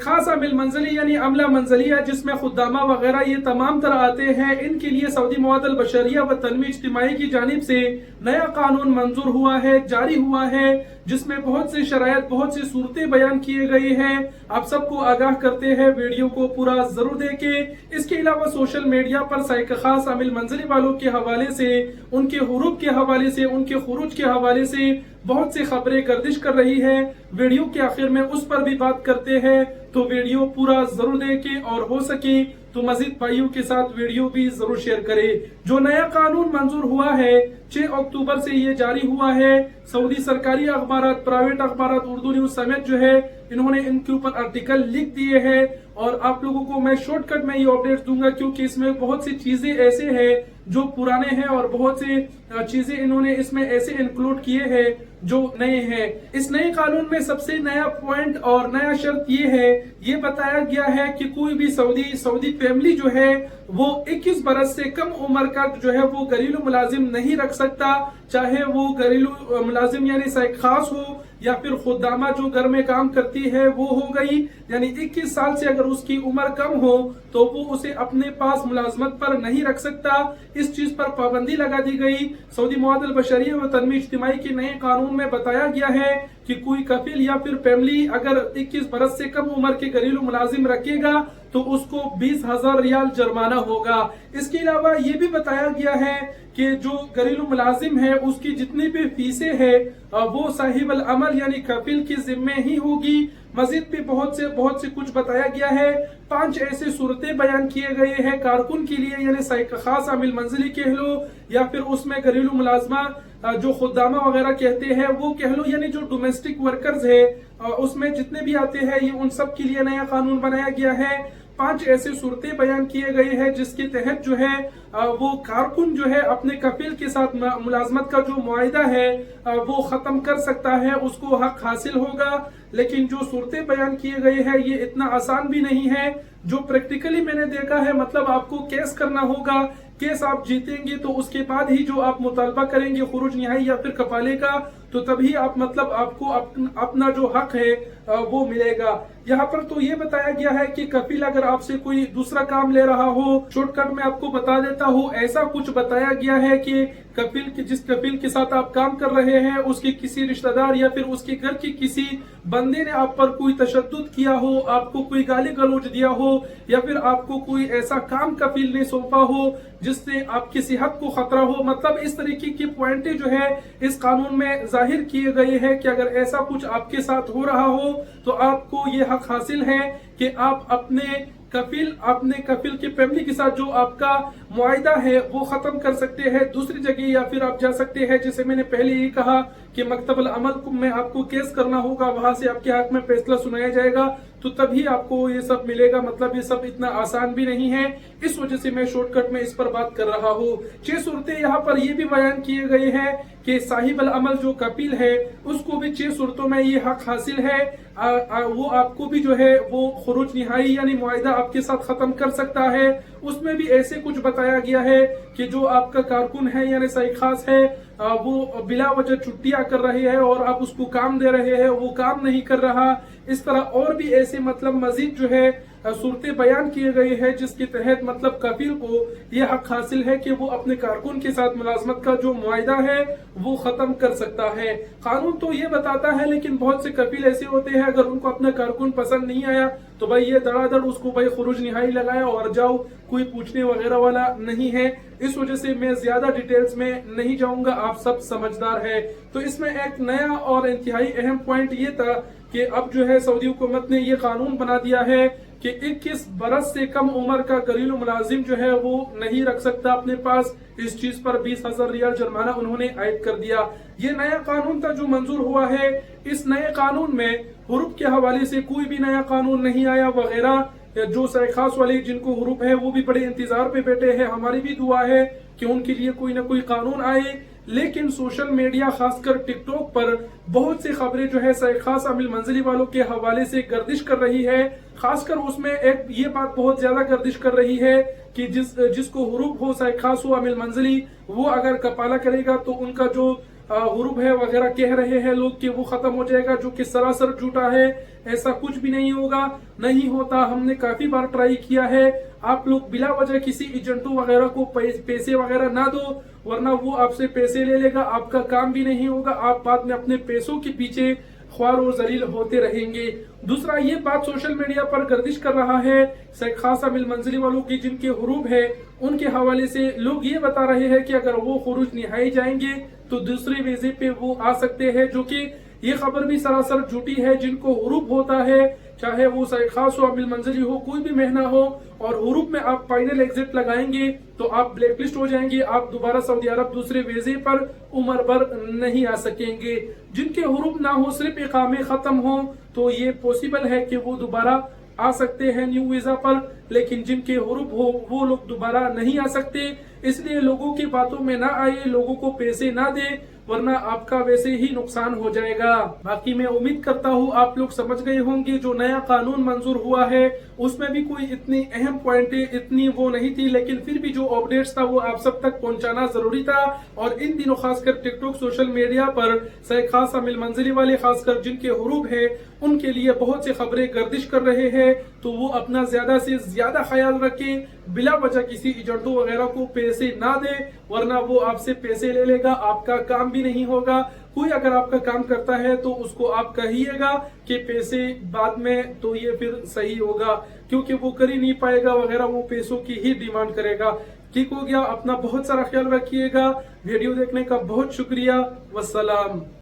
खास अमिल मंजली यानी अमला मंजलिया जिसमें खुद्दामा वगैरह ये तमाम तरह आते हैं, इनके लिए सऊदी मुआदल बशरिया व तनवीर इज्तिमाई की जानिब से नया कानून मंजूर हुआ है, जारी हुआ है, जिसमें बहुत से शरायत, बहुत सी सूरतें बयान किए गए हैं। आप सबको आगाह करते हैं, वीडियो को पूरा जरूर देखें। इसके अलावा सोशल मीडिया पर साइक खास अमिल मंजली वालों के हवाले से, उनके हुरूब के हवाले से, उनके खुरूज के हवाले से बहुत सी खबरें गर्दिश कर रही है। वीडियो के आखिर में उस पर भी बात करते हैं, तो वीडियो पूरा जरूर देखें और हो सके तो मजीद भाइयों के साथ वीडियो भी जरूर शेयर करें। जो नया कानून मंजूर हुआ है 6 अक्टूबर से ये जारी हुआ है। सऊदी सरकारी अखबार, प्राइवेट अखबार, उर्दू न्यूज समेत जो है इन्होंने इनके ऊपर आर्टिकल लिख दिए हैं और आप लोगों को मैं शॉर्टकट में ये अपडेट दूंगा, क्योंकि इसमें बहुत सी चीजें ऐसे हैं जो पुराने हैं और बहुत सी चीजें इन्होंने इसमें ऐसे इंक्लूड किए हैं जो नए हैं। इस नए कानून में सबसे नया पॉइंट और नया शर्त ये है, ये बताया गया है कि कोई भी सऊदी फैमिली जो है वो 21 बरस से कम उम्र का जो है वो घरेलू मुलाजिम नहीं रख सकता, चाहे वो घरेलू मुलाजिम यानी साइक खास हो या फिर खुद्दामा जो घर में काम करती है वो हो गई। यानी 21 साल से अगर उसकी उम्र कम हो तो वो उसे अपने पास मुलाजमत पर नहीं रख सकता। इस चीज पर पाबंदी लगा दी गई। सऊदी मुआदल बशरिया व तनवीर इज्तिमाई के नए कानून में बताया गया है कि कोई कफिल या फिर फैमिली अगर 21 बरस से कम उम्र के घरेलू मुलाजिम रखेगा तो उसको 20,000 रियाल जुर्माना होगा। इसके अलावा ये भी बताया गया है कि जो घरेलू मुलाजिम है उसकी जितनी भी फीसें है वो साहिब अल अमल यानी कफिल की जिम्मे ही होगी। मजीद भी बहुत से कुछ बताया गया है। 5 ऐसे सूरतें बयान किए गए हैं कारकुन के लिए, यानी साइक खास अमिल मंजली कह लो या फिर उसमें घरेलू मुलाजमा जो खुद्दामा वगैरह कहते हैं वो कह लो, यानी जो डोमेस्टिक वर्कर्स है उसमें जितने भी आते हैं ये उन सब के लिए नया कानून बनाया गया है। 5 ऐसे सूरतें बयान किए गए हैं जिसके तहत जो है वो कारकुन जो है अपने कफिल के साथ मुलाजमत का जो मुआहिदा है वो खत्म कर सकता है, उसको हक हासिल होगा। लेकिन जो सूरतें बयान किए गए हैं ये इतना आसान भी नहीं है। जो प्रैक्टिकली मैंने देखा है, मतलब आपको केस करना होगा, केस आप जीतेंगे तो उसके बाद ही जो आप मुतालबा करेंगे खुरूज निहाई या फिर कफाले का, तो तभी आप मतलब आपको अपना जो हक है वो मिलेगा। यहाँ पर तो ये बताया गया है कि कफिल अगर आपसे कोई दूसरा काम ले रहा हो, शॉर्टकट में आपको बता देता हूँ, ऐसा कुछ बताया गया है कि जिस कफिल के साथ आप काम कर रहे हैं उसके किसी रिश्तेदार या फिर उसके घर के किसी बंदे ने आप पर कोई तशद्दुद किया हो, आपको कोई गाली गलौज दिया हो या फिर आपको कोई ऐसा काम कफिल ने सौंपा हो जिससे आपकी सेहत को खतरा हो, मतलब इस तरीके की पॉइंटें जो है इस कानून में जाहिर किए गए हैं कि अगर ऐसा कुछ आपके साथ हो रहा हो तो आपको ये हक हासिल है कि आप अपने कफिल के फैमिली के साथ जो आपका मुआहिदा है वो खत्म कर सकते हैं दूसरी जगह, या फिर आप जा सकते हैं जैसे मैंने पहले ही कहा कि मकतबल अमल में आपको केस करना होगा, वहां से आपके हक में फैसला सुनाया जाएगा, तो तभी आपको ये सब मिलेगा। मतलब ये सब इतना आसान भी नहीं है, इस वजह से मैं शॉर्टकट में इस पर बात कर रहा हूँ। 6 सूरतें यहाँ पर ये भी बयान किए गए हैं कि साहिब अल अमल जो कफिल है उसको भी 6 सूरतों में ये हक हासिल है, वो आपको भी जो है वो खुरूज निहाई यानी मुआहिदा आपके साथ खत्म कर सकता है। उसमें भी ऐसे कुछ बताया गया है कि जो आपका कारकुन है यानी साइक खास है वो बिला वजह छुट्टियां कर रहे हैं और आप उसको काम दे रहे हैं, वो काम नहीं कर रहा। इस तरह और भी ऐसे मतलब मजीद जो है सूरतें बयान किए गए हैं जिसके तहत मतलब कफिल को यह हक हासिल है कि वो अपने कारकुन के साथ मुलाजमत का जो मुआहिदा है वो खत्म कर सकता है। कानून तो ये बताता है, लेकिन बहुत से कफिल ऐसे होते हैं अगर उनको अपना कारकुन पसंद नहीं आया तो भाई ये धड़ाधड़ उसको भाई खुरूज निहाई लगाया और जाओ, कोई पूछने वगैरह वाला नहीं है। इस वजह से मैं ज्यादा डिटेल्स में नहीं जाऊंगा, आप सब समझदार है। तो इसमें एक नया और इंतहाई अहम पॉइंट ये था कि अब जो है सऊदी हुकूमत ने ये कानून बना दिया है कि 21 बरस से कम उम्र का घरेलू मुलाजिम जो है वो नहीं रख सकता अपने पास। इस चीज पर 20,000 रियाल जुर्माना उन्होंने आयद कर दिया। ये नया कानून था जो मंजूर हुआ है। इस नए कानून में हुरूफ के हवाले से कोई भी नया कानून नहीं आया वगैरह। जो साइक खास वाले जिनको हुरूफ है वो भी बड़े इंतजार पे बैठे हैं। हमारी भी दुआ है कि उनके लिए कोई ना कोई कानून आए। लेकिन सोशल मीडिया खासकर टिकटॉक पर बहुत सी खबरें जो है साइक खास अमिल मंजली वालों के हवाले से गर्दिश कर रही है। खासकर उसमें एक ये बात बहुत ज्यादा गर्दिश कर रही है कि जिसको हुरूफ हो, साइक खास हो, अमिल मंजली, वो अगर कपाला करेगा तो उनका जो हुरूब है वगैरह कह रहे हैं लोग कि वो खत्म हो जाएगा, जो कि सरासर झूठा है। ऐसा कुछ भी नहीं होगा, नहीं होता। हमने काफी बार ट्राई किया है। आप लोग बिला वजह किसी एजेंटों वगैरह को पैसे वगैरह ना दो, वरना वो आपसे पैसे ले लेगा, आपका काम भी नहीं होगा, आप बाद में अपने पैसों के पीछे ख्वार और जलील होते रहेंगे। दूसरा, ये बात सोशल मीडिया पर गर्दिश कर रहा है शेख खासा मिल मंजिली वालों की, जिनके हुरूब है, उनके हवाले से लोग ये बता रहे हैं कि अगर वो खुरूज निहाई जाएंगे तो दूसरे वीजे पे वो आ सकते हैं, जो कि ये खबर भी सरासर झूठी है। जिनको हुरूब होता है, चाहे वो शेख खास हो, मिल मंजिली हो, कोई भी महना हो, और हुरूब में आप फाइनल एग्जिट लगाएंगे तो आप ब्लैक लिस्ट हो जाएंगे, आप दोबारा सऊदी अरब दूसरे वीजे पर उम्र भर नहीं आ सकेंगे। जिनके हुरूब ना हो, सिर्फ इकामे खत्म हो, तो ये पॉसिबल है कि वो दोबारा आ सकते हैं न्यू वीजा पर, लेकिन जिनके हुरूब हो वो लोग दोबारा नहीं आ सकते। इसलिए लोगों की बातों में ना आए, लोगों को पैसे ना दे, वरना आपका वैसे ही नुकसान हो जाएगा। बाकी मैं उम्मीद करता हूँ आप लोग समझ गए होंगे। जो नया कानून मंजूर हुआ है उसमें भी कोई इतनी अहम पॉइंट इतनी वो नहीं थी, लेकिन फिर भी जो अपडेट्स था वो आप सब तक पहुंचाना जरूरी था। और इन दिनों खासकर टिकटॉक सोशल मीडिया पर शेख खासा मिल मंजिली वाले, खासकर जिनके हुरूब है, उनके लिए बहुत सी खबरें गर्दिश कर रहे हैं। तो वो अपना ज्यादा से ज्यादा ख्याल रखें, बिला वजह किसी एजेंटों वगैरह को पैसे ना दे, वरना वो आपसे पैसे ले लेगा, आपका काम भी नहीं होगा। कोई अगर आपका काम करता है तो उसको आप कहिएगा कि पैसे बाद में, तो ये फिर सही होगा, क्योंकि वो कर ही नहीं पाएगा वगैरह, वो पैसों की ही डिमांड करेगा। ठीक हो गया। अपना बहुत सारा ख्याल रखिएगा। वीडियो देखने का बहुत शुक्रिया। वस्सलाम।